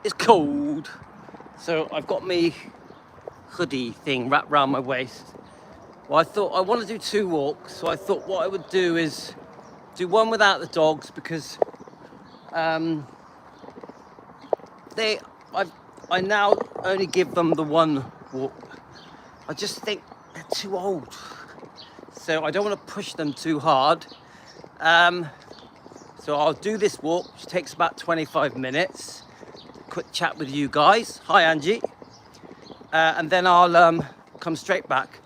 It's cold. So I've got me hoodie thing wrapped around my waist. Well, I thought I want to do 2 walks, so I thought what I would do is do one without the dogs because I now only give them the 1 walk. I just think they're too old, so I don't want to push them too hard. So I'll do this walk, which takes about 25 minutes. Quick chat with you guys. Hi, Angie. And then I'll come straight back,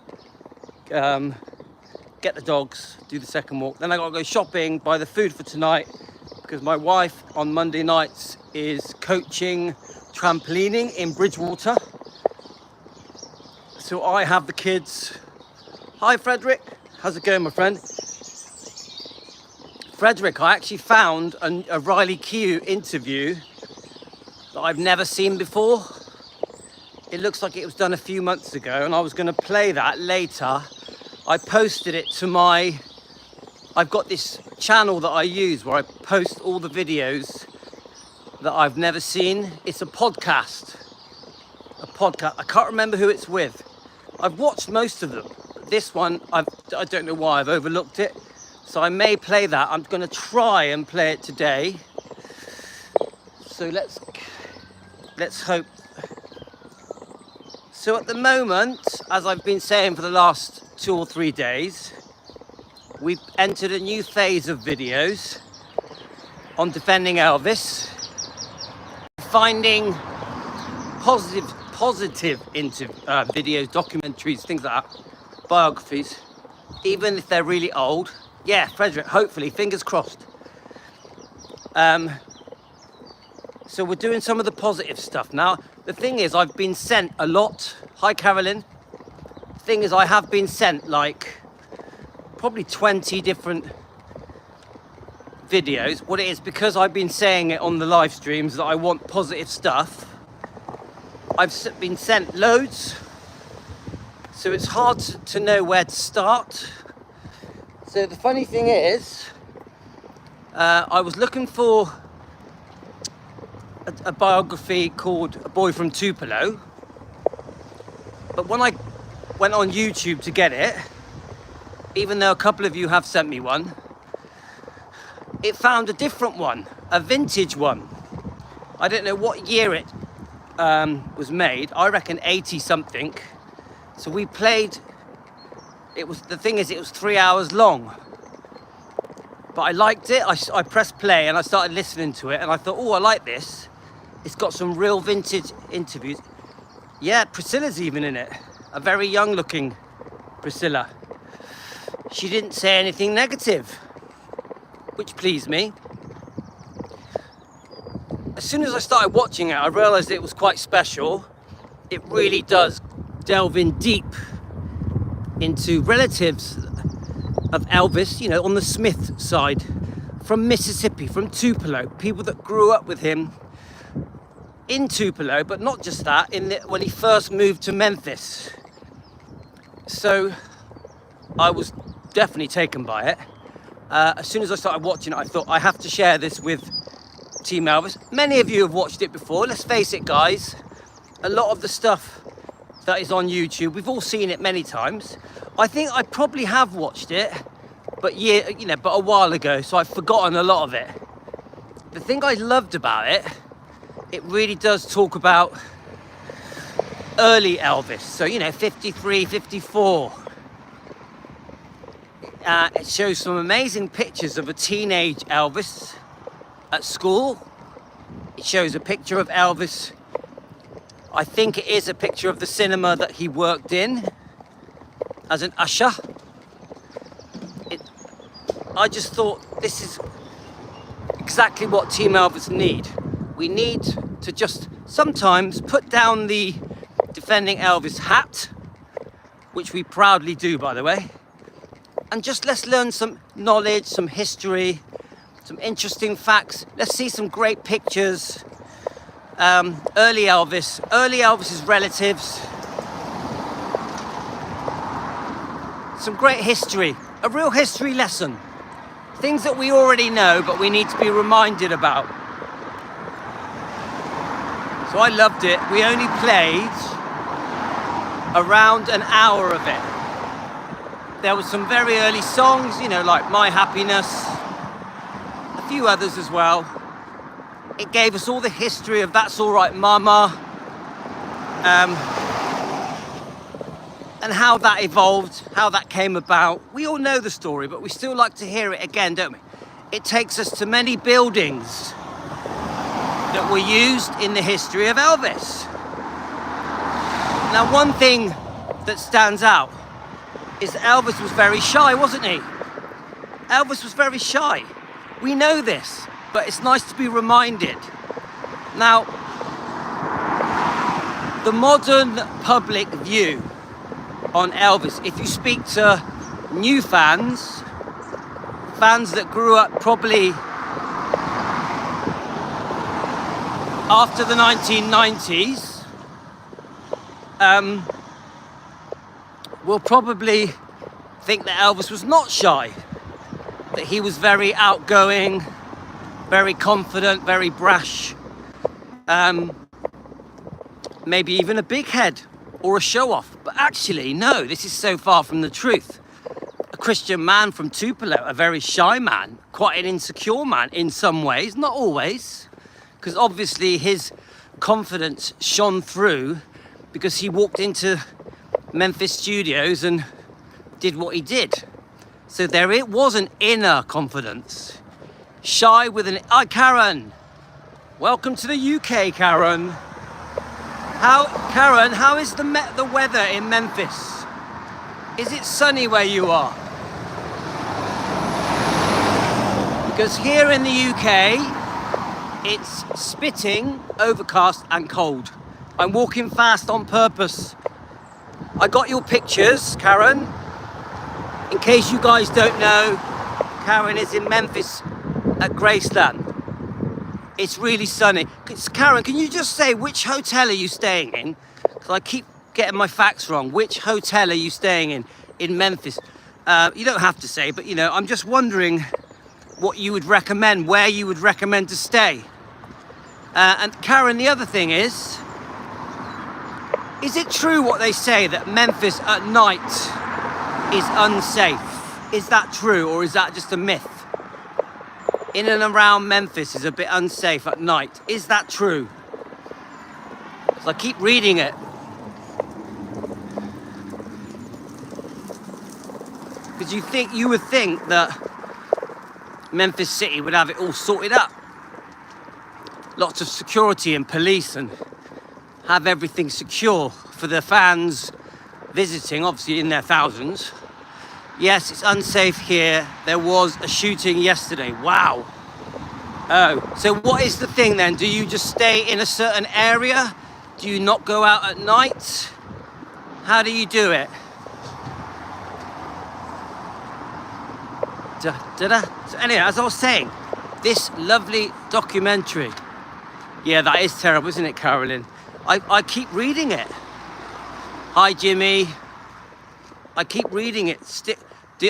get the dogs, do the 2nd walk. Then I gotta go shopping, buy the food for tonight, because my wife on Monday nights is coaching trampolining in Bridgewater. So I have the kids. Hi, Frederick. How's it going, my friend? Frederick, I actually found a Riley Keough interview that I've never seen before. It looks like it was done a few months ago, and I was going to play that later. I posted it to I've got this channel that I use where I post all the videos that I've never seen. It's a podcast. I can't remember who it's with. I've watched most of them. This one, I don't know why I've overlooked it. So I may play that. I'm going to try and play it today. So let's hope. So at the moment, as I've been saying for the last 2 or 3 days, we've entered a new phase of videos on defending Elvis, finding positive videos, documentaries, things like that, biographies, even if they're really old. Yeah, Frederick, hopefully, fingers crossed. So we're doing some of the positive stuff now. The thing is, I've been sent a lot. Hi, Carolyn. The thing is, I have been sent like probably 20 different videos. What it is, because I've been saying it on the live streams that I want positive stuff, I've been sent loads. So it's hard to know where to start. So the funny thing is, I was looking for a biography called A Boy from Tupelo, but when I went on YouTube to get it, even though a couple of you have sent me one, it found a different one, a vintage one. I don't know what year it was made. I reckon 80 something. So we played. The thing is, it was 3 hours long, but I liked it. I pressed play and I started listening to it, and I thought, oh, I like this. It's got some real vintage interviews. Yeah, Priscilla's even in it. A very young looking Priscilla. She didn't say anything negative, which pleased me. As soon as I started watching it, I realized it was quite special. It really does delve in deep into relatives of Elvis, you know, on the Smith side, from Mississippi, from Tupelo, people that grew up with him in Tupelo, but not just that, when he first moved to Memphis. So I was definitely taken by it. As soon as I started watching it, I thought I have to share this with Team Elvis. Many of you have watched it before. Let's face it, guys, a lot of the stuff that is on YouTube, we've all seen it many times. I think I probably have watched it, but a while ago, so I've forgotten a lot of it. The thing I loved about it, it really does talk about early Elvis. So, 53, 54. It shows some amazing pictures of a teenage Elvis at school. It shows a picture of Elvis. I think it is a picture of the cinema that he worked in as an usher. I just thought this is exactly what Team Elvis need. We need to just sometimes put down the defending Elvis hat, which we proudly do, by the way, and just let's learn some knowledge, some history, some interesting facts. Let's see some great pictures. Early Elvis's relatives, some great history, a real history lesson, things that we already know but we need to be reminded about. So I loved it. We only played around an hour of it. There was some very early songs, you know, like My Happiness, a few others as well. It gave us all the history of That's All Right Mama, and how that evolved, how that came about. We all know the story, but we still like to hear it again, don't we? It takes us to many buildings that were used in the history of Elvis. Now, one thing that stands out is that Elvis was very shy, wasn't he? Elvis was very shy. We know this, but it's nice to be reminded. Now, the modern public view on Elvis, if you speak to new fans, fans that grew up probably after the 1990s, will probably think that Elvis was not shy, that he was very outgoing, very confident, very brash, maybe even a big head or a show-off. But actually, no, this is so far from the truth. A Christian man from Tupelo, a very shy man, quite an insecure man in some ways, not always, because obviously his confidence shone through because he walked into Memphis studios and did what he did. So there it was, an inner confidence. Shy with an... Hi, Karen. Welcome to the UK, Karen. Karen, how is the weather in Memphis? Is it sunny where you are? Because here in the UK, it's spitting, overcast and cold. I'm walking fast on purpose. I got your pictures, Karen. In case you guys don't know, Karen is in Memphis at Graceland. It's really sunny. Karen, can you just say which hotel are you staying in? Because I keep getting my facts wrong. Which hotel are you staying in Memphis? You don't have to say, but you know, I'm just wondering what you would recommend, where you would recommend to stay. And Karen, the other thing is it true what they say that Memphis at night is unsafe? Is that true, or is that just a myth? In and around Memphis is a bit unsafe at night. Is that true? So I keep reading it. Because you would think that Memphis City would have it all sorted up. Lots of security and police, and have everything secure for the fans visiting, obviously in their thousands. Yes, it's unsafe here. There was a shooting yesterday. Wow. Oh, so what is the thing then? Do you just stay in a certain area? Do you not go out at night? How do you do it? So anyway, as I was saying, this lovely documentary. Yeah, that is terrible, isn't it, Carolyn? I keep reading it. Hi, Jimmy. I keep reading it.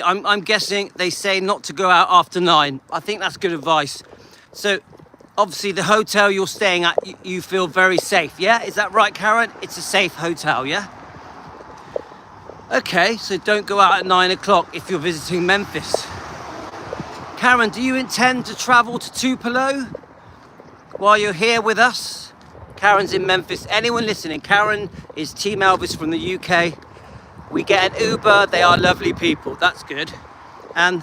I'm guessing they say not to go out after 9. I think that's good advice. So, obviously, the hotel you're staying at, you feel very safe, yeah? Is that right, Karen? It's a safe hotel, yeah? Okay, so don't go out at 9 o'clock if you're visiting Memphis. Karen, do you intend to travel to Tupelo while you're here with us? Karen's in Memphis. Anyone listening? Karen is Team Elvis from the UK. We get an Uber. They are lovely people. That's good. And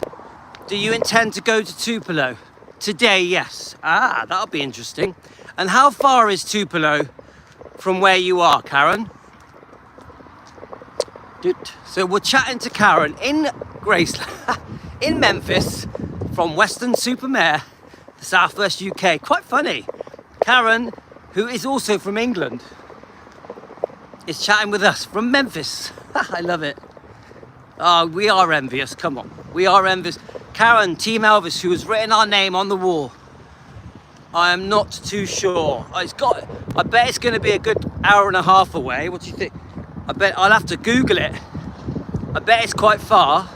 do you intend to go to Tupelo? Today, yes. Ah, that'll be interesting. And how far is Tupelo from where you are, Karen? So we're chatting to Karen in Graceland, in Memphis, from Weston-super-Mare, the southwest UK. Quite funny. Karen, who is also from England, is chatting with us from Memphis. I love it. Oh, we are envious. Come on. We are envious. Karen, Team Elvis, who has written our name on the wall. I am not too sure. I bet it's going to be a good hour and a half away. What do you think? I bet I'll have to Google it. I bet it's quite far.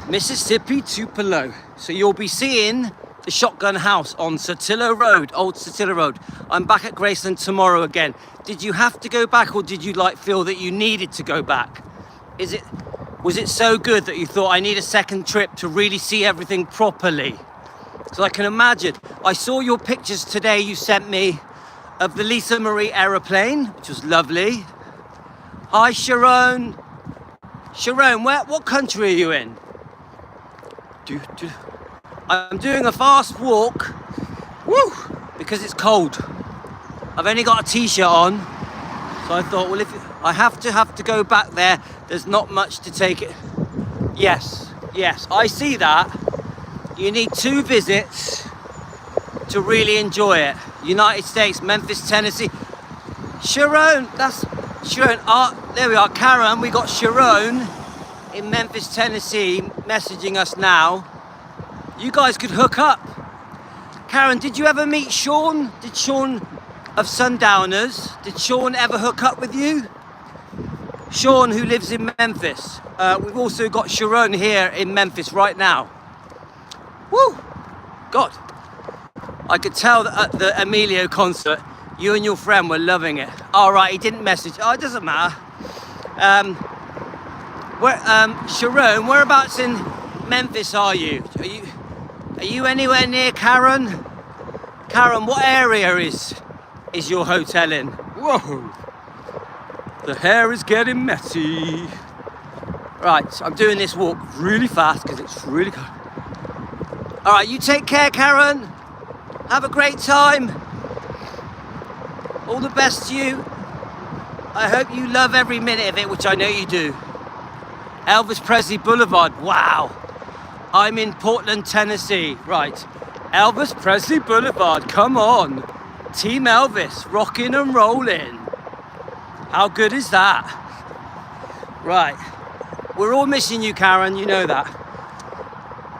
Mississippi Tupelo. So you'll be seeing the Shotgun House on Sotillo Road, Old Sotillo Road. I'm back at Graceland tomorrow again. Did you have to go back, or did you feel that you needed to go back? Was it so good that you thought, I need a second trip to really see everything properly? So I can imagine. I saw your pictures today you sent me of the Lisa Marie aeroplane, which was lovely. Hi, Sharon. Sharon, what country are you in? I'm doing a fast walk, because it's cold. I've only got a t-shirt on, so I thought, well, if I have to go back there, there's not much to take it. Yes, I see that. You need 2 visits to really enjoy it. United States, Memphis, Tennessee. Sharon, that's Sharon. There we are, Karen. We got Sharon in Memphis, Tennessee, messaging us now. You guys could hook up. Karen, did you ever meet Sean? Did Sean of Sundowners, did Sean ever hook up with you? Sean, who lives in Memphis. We've also got Sharon here in Memphis right now. Woo! God. I could tell that at the Emilio concert, you and your friend were loving it. All right, he didn't message. Oh, it doesn't matter. Sharon, whereabouts in Memphis are you? Are you anywhere near Karen? Karen, what area is your hotel in? Whoa! The hair is getting messy. Right, so I'm doing this walk really fast because it's really cold. All right, you take care, Karen. Have a great time. All the best to you. I hope you love every minute of it, which I know you do. Elvis Presley Boulevard, wow. I'm in Portland, Tennessee. Right, Elvis Presley Boulevard, come on. Team Elvis, rocking and rolling. How good is that? Right, we're all missing you, Karen, you know that.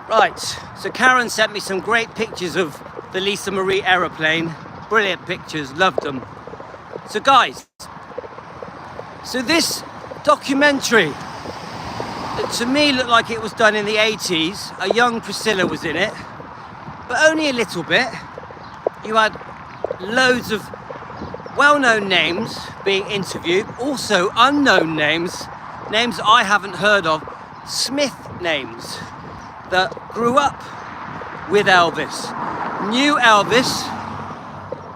Right, so Karen sent me some great pictures of the Lisa Marie aeroplane. Brilliant pictures, loved them. So guys, so this documentary, it to me looked like it was done in the 80s. A young Priscilla was in it, but only a little bit. You had loads of well-known names being interviewed, also unknown names I haven't heard of, Smith names that grew up with Elvis, knew Elvis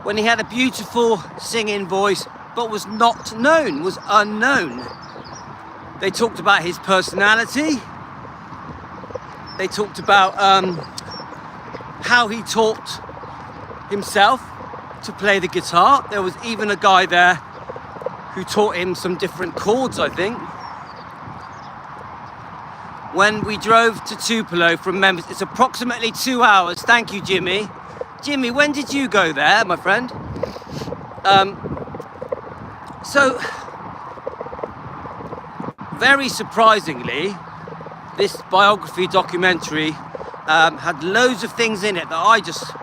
when he had a beautiful singing voice, but was not known, was unknown. They talked about his personality. They talked about how he taught himself to play the guitar. There was even a guy there who taught him some different chords, I think. When we drove to Tupelo from Memphis, it's approximately 2 hours. Thank you, Jimmy. Jimmy, when did you go there, my friend? So, very surprisingly, this biography documentary had loads of things in it that I just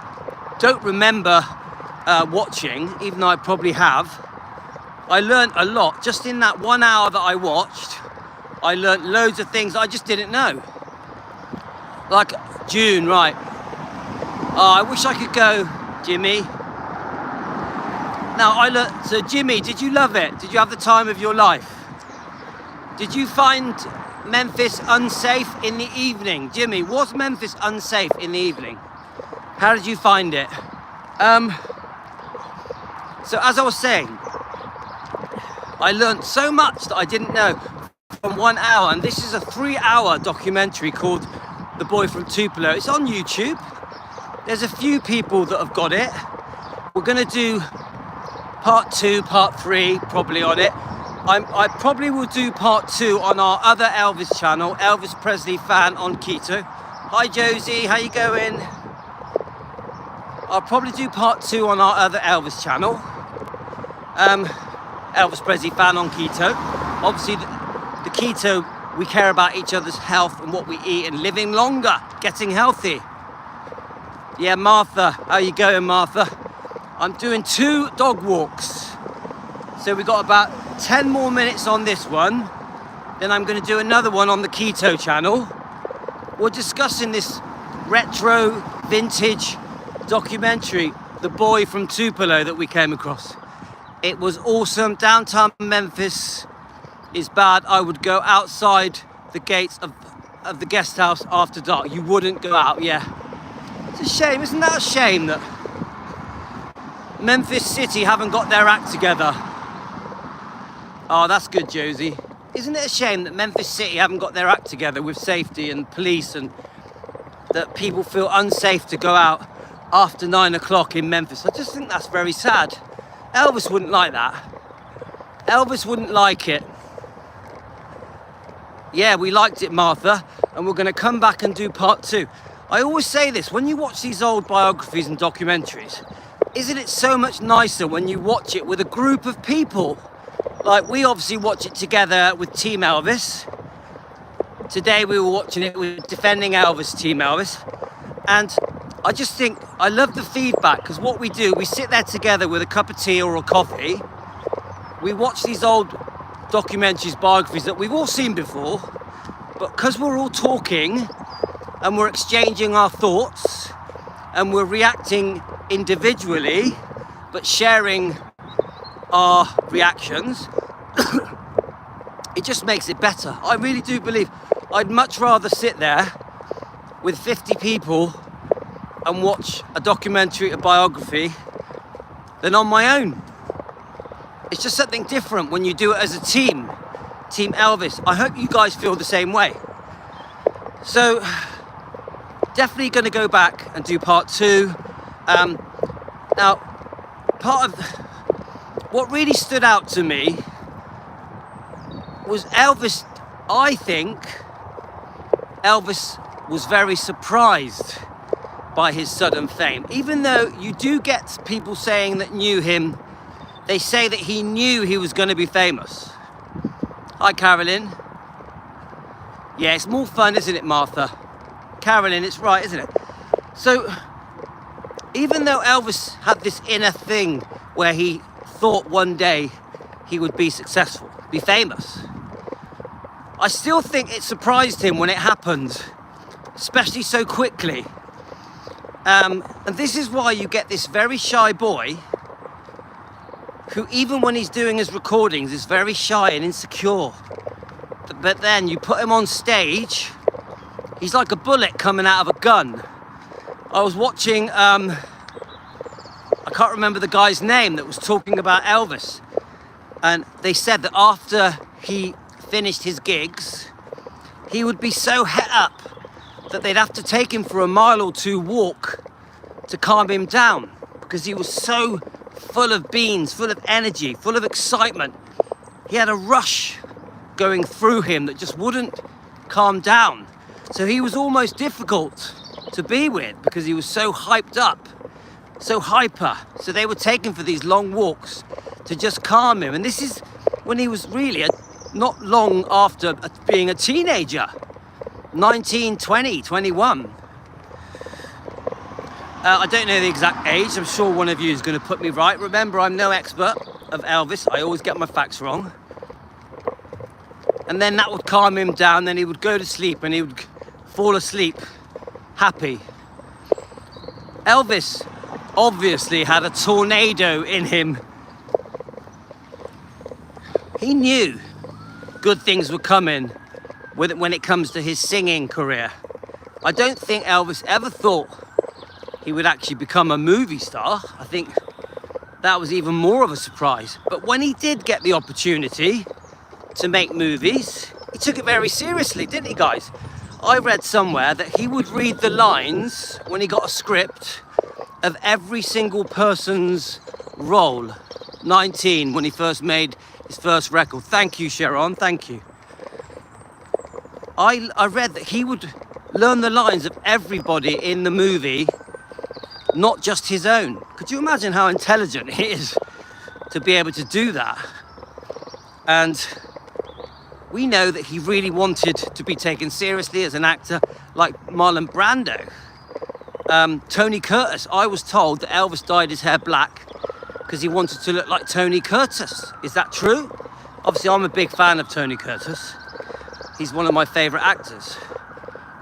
don't remember watching, even though I probably have. I learned a lot. Just in that 1 hour that I watched, I learned loads of things I just didn't know. Like June, right. Oh, I wish I could go, Jimmy. Now, I learned, so Jimmy, did you love it? Did you have the time of your life? Did you find Memphis unsafe in the evening? Jimmy, was Memphis unsafe in the evening? How did you find it? So as I was saying, I learned so much that I didn't know from 1 hour, and this is a 3-hour documentary called The Boy from Tupelo. It's on YouTube. There's a few people that have got it. We're gonna do part 2, part 3 probably on it. I probably will do part 2 on our other Elvis channel, Elvis Presley Fan on Keto. Hi Josie, how you going? I'll probably do part 2 on our other Elvis channel. Elvis Presley Fan on Keto. Obviously the keto, we care about each other's health and what we eat and living longer, getting healthy. Yeah, Martha, how you going, Martha? I'm doing 2 dog walks. So we've got about 10 more minutes on this one. Then I'm going to do another one on the Keto channel. We're discussing this retro vintage documentary, The Boy from Tupelo, that we came across. It was awesome. Downtown Memphis is bad. I would go outside the gates of the guest house after dark. You wouldn't go out, yeah. It's a shame, isn't that a shame that Memphis City haven't got their act together? Oh, that's good, Josie. Isn't it a shame that Memphis City haven't got their act together with safety and police, and that people feel unsafe to go out after 9 o'clock in Memphis? I just think that's very sad. Elvis wouldn't like that. Elvis wouldn't like it. Yeah, we liked it, Martha, and we're going to come back and do part 2. I always say this, when you watch these old biographies and documentaries, isn't it so much nicer when you watch it with a group of people? Like, we obviously watch it together with Team Elvis. Today we were watching it with Defending Elvis, Team Elvis. And I just think, I love the feedback, because what we do, we sit there together with a cup of tea or a coffee. We watch these old documentaries, biographies that we've all seen before, but because we're all talking and we're exchanging our thoughts and we're reacting individually, but sharing our reactions, it just makes it better. I really do believe I'd much rather sit there with 50 people and watch a documentary, a biography, than on my own. It's just something different when you do it as a team. Team Elvis. I hope you guys feel the same way. So, definitely going to go back and do part 2. Now, part of what really stood out to me was Elvis. I think Elvis was very surprised by his sudden fame. Even though you do get people saying that knew him, they say that he knew he was going to be famous. Hi, Carolyn. Yeah, it's more fun, isn't it, Martha? Carolyn, it's right, isn't it? So, even though Elvis had this inner thing where he thought one day he would be successful, be famous, I still think it surprised him when it happened, especially so quickly. And this is why you get this very shy boy who, even when he's doing his recordings, is very shy and insecure. But then you put him on stage, he's like a bullet coming out of a gun. I was watching, I can't remember the guy's name that was talking about Elvis. And they said that after he finished his gigs, he would be so het up that they'd have to take him for a mile or 2 walk to calm him down, because he was so full of beans, full of energy, full of excitement. He had a rush going through him that just wouldn't calm down. So he was almost difficult to be with because he was so hyped up, so hyper. So they would take him for these long walks to just calm him. And this is when he was really not long after being a teenager, 19, 20, 21. I don't know the exact age. I'm sure one of you is going to put me right. Remember, I'm no expert of Elvis. I always get my facts wrong. And then that would calm him down. Then he would go to sleep and he would fall asleep happy. Elvis obviously had a tornado in him. He knew good things were coming when it comes to his singing career. I don't think Elvis ever thought he would actually become a movie star. I think that was even more of a surprise. But when he did get the opportunity to make movies, he took it very seriously, didn't he, guys? I read somewhere that he would read the lines when he got a script of every single person's role. 19, when he first made his first record. Thank you, Sharon, thank you. I read that he would learn the lines of everybody in the movie, not just his own. Could you imagine how intelligent he is to be able to do that? And we know that he really wanted to be taken seriously as an actor, like Marlon Brando. Tony Curtis, I was told that Elvis dyed his hair black because he wanted to look like Tony Curtis. Is that true? Obviously, I'm a big fan of Tony Curtis. He's one of my favorite actors.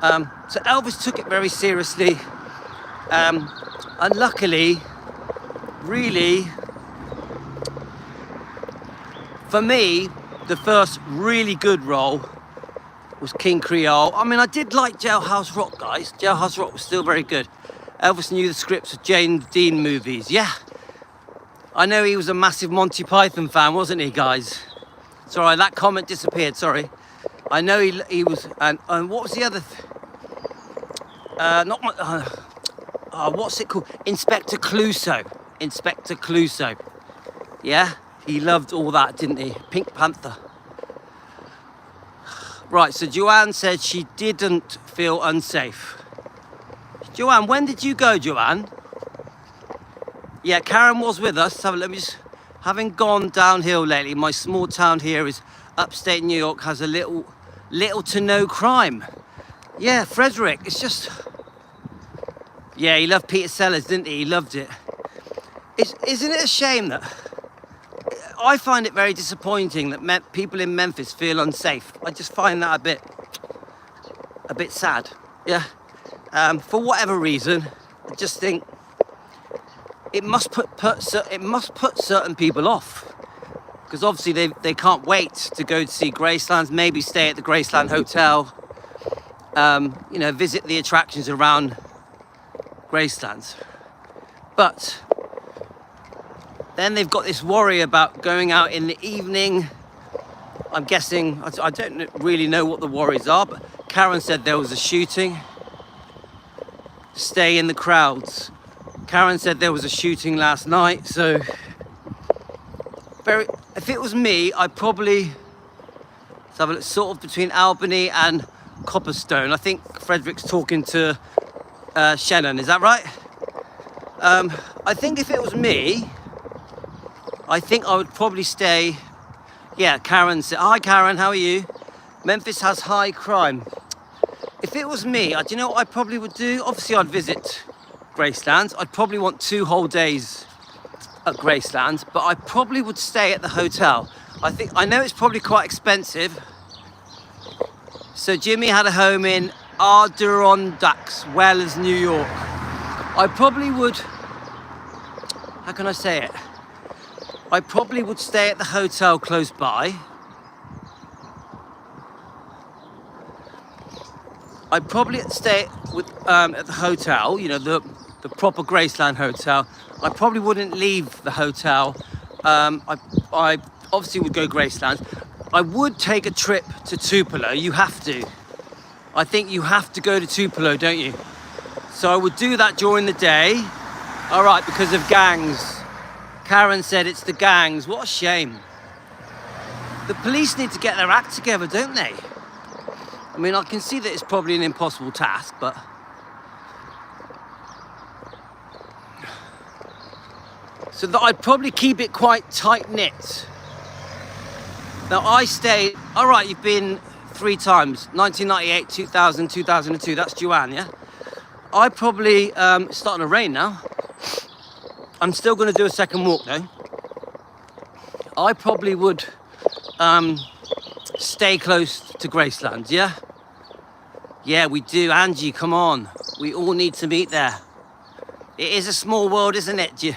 So Elvis took it very seriously. And luckily, really, for me, the first really good role was King Creole. I mean, I did like Jailhouse Rock, guys. Jailhouse Rock was still very good. Elvis knew the scripts of James Dean movies, yeah. I know he was a massive Monty Python fan, wasn't he, guys? Sorry, that comment disappeared, sorry. I know he was, and what was the other, what's it called? Inspector Clouseau. Inspector Clouseau. Yeah, he loved all that, didn't he? Pink Panther. Right, so Joanne said she didn't feel unsafe. Joanne, when did you go, Joanne? Yeah, Karen was with us. Let me just, having gone downhill lately, my small town here is upstate New York, has a little to no crime. Yeah, Frederick, it's just, yeah, he loved Peter Sellers, didn't he? He loved it. Isn't it a shame that, I find it very disappointing that people in Memphis feel unsafe. I just find that a bit sad, yeah. For whatever reason, I just think it must put certain people off, because obviously they can't wait to go to see Graceland, maybe stay at the Graceland Hotel, you know, visit the attractions around Graceland. But then they've got this worry about going out in the evening. I'm guessing, I don't really know what the worries are, but Karen said there was a shooting. Stay in the crowds. Karen said there was a shooting last night, so if it was me, I'd probably have a look, sort of between Albany and Copperstone. I think Frederick's talking to Shannon, is that right? I think if it was me, I think I would probably stay. Yeah, Karen said, hi Karen, how are you? Memphis has high crime. If it was me, do you know what I probably would do? Obviously I'd visit Graceland. I'd probably want 2 whole days at Graceland, but I probably would stay at the hotel. I know it's probably quite expensive. So Jimmy had a home in Adirondacks, Wells, New York. I probably would, how can I say it? I probably would stay at the hotel close by. I'd probably stay at the hotel, you know, the proper Graceland hotel. I probably wouldn't leave the hotel. I obviously would go Graceland. I would take a trip to Tupelo. You have to. I think you have to go to Tupelo, don't you? So I would do that during the day. All right, because of gangs. Karen said it's the gangs. What a shame. The police need to get their act together, don't they? I mean, I can see that it's probably an impossible task, but so that I'd probably keep it quite tight-knit. Now, I stayed, all right, you've been 3 times, 1998, 2000, 2002, that's Joanne, yeah? I probably, it's starting to rain now. I'm still going to do a second walk, though. I probably would stay close to Graceland, yeah? Yeah, we do. Angie, come on. We all need to meet there. It is a small world, isn't it?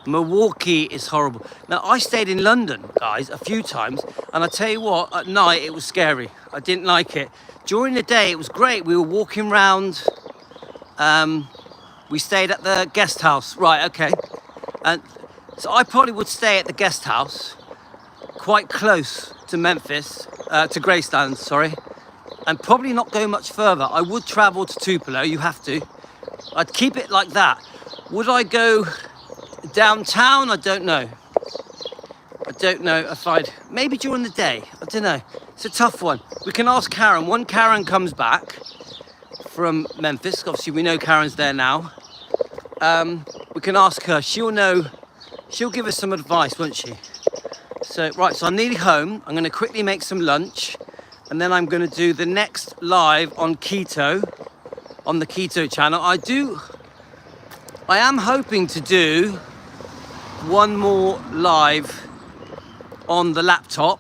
Milwaukee is horrible. Now, I stayed in London, guys, a few times, and I tell you what, at night it was scary. I didn't like it. During the day, it was great. We were walking around. We stayed at the guest house. Right, okay. And so I probably would stay at the guest house quite close to Memphis, to Graceland, sorry, and probably not go much further. I would travel to Tupelo, you have to. I'd keep it like that. Would I go downtown? I don't know. I don't know if I'd, maybe during the day, I don't know. It's a tough one. We can ask Karen. When Karen comes back from Memphis, obviously we know Karen's there now. We can ask her. She'll know, she'll give us some advice, won't she? So, right, so I'm nearly home. I'm going to quickly make some lunch, and then I'm going to do the next live on Keto, on the Keto channel. I am hoping to do one more live on the laptop.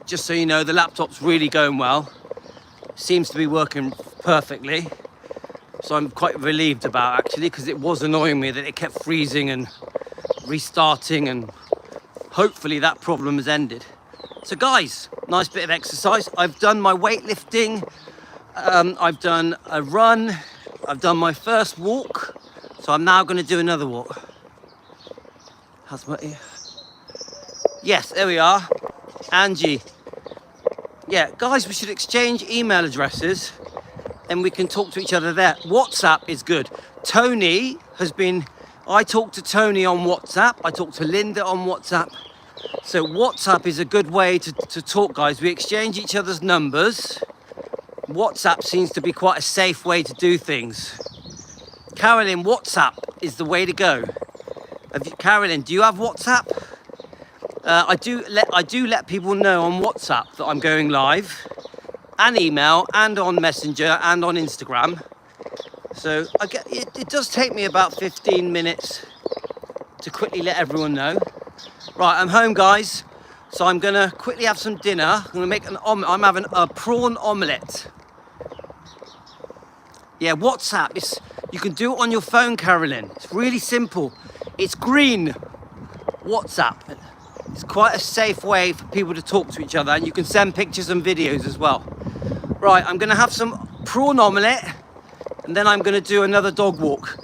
Just so you know, the laptop's really going well. Seems to be working perfectly. So I'm quite relieved about actually, because it was annoying me that it kept freezing and restarting, and hopefully that problem has ended. So guys, nice bit of exercise. I've done my weightlifting, I've done a run, I've done my first walk, so I'm now going to do another walk. How's my ear? Yes, there we are. Angie. Yeah, guys, we should exchange email addresses and we can talk to each other there. WhatsApp is good. Tony has been, I talk to Tony on WhatsApp, I talk to Linda on WhatsApp. So WhatsApp is a good way to talk, guys. We exchange each other's numbers. WhatsApp seems to be quite a safe way to do things. Carolyn, WhatsApp is the way to go. Carolyn, do you have WhatsApp? I do let people know on WhatsApp that I'm going live, and email, and on Messenger, and on Instagram. So it does take me about 15 minutes to quickly let everyone know. Right, I'm home, guys. So I'm gonna quickly have some dinner. I'm gonna make an omelette. I'm having a prawn omelette. Yeah, WhatsApp, you can do it on your phone, Carolyn. It's really simple. It's green. WhatsApp. It's quite a safe way for people to talk to each other, and you can send pictures and videos as well. Right, I'm gonna have some prawn omelette, and then I'm gonna do another dog walk.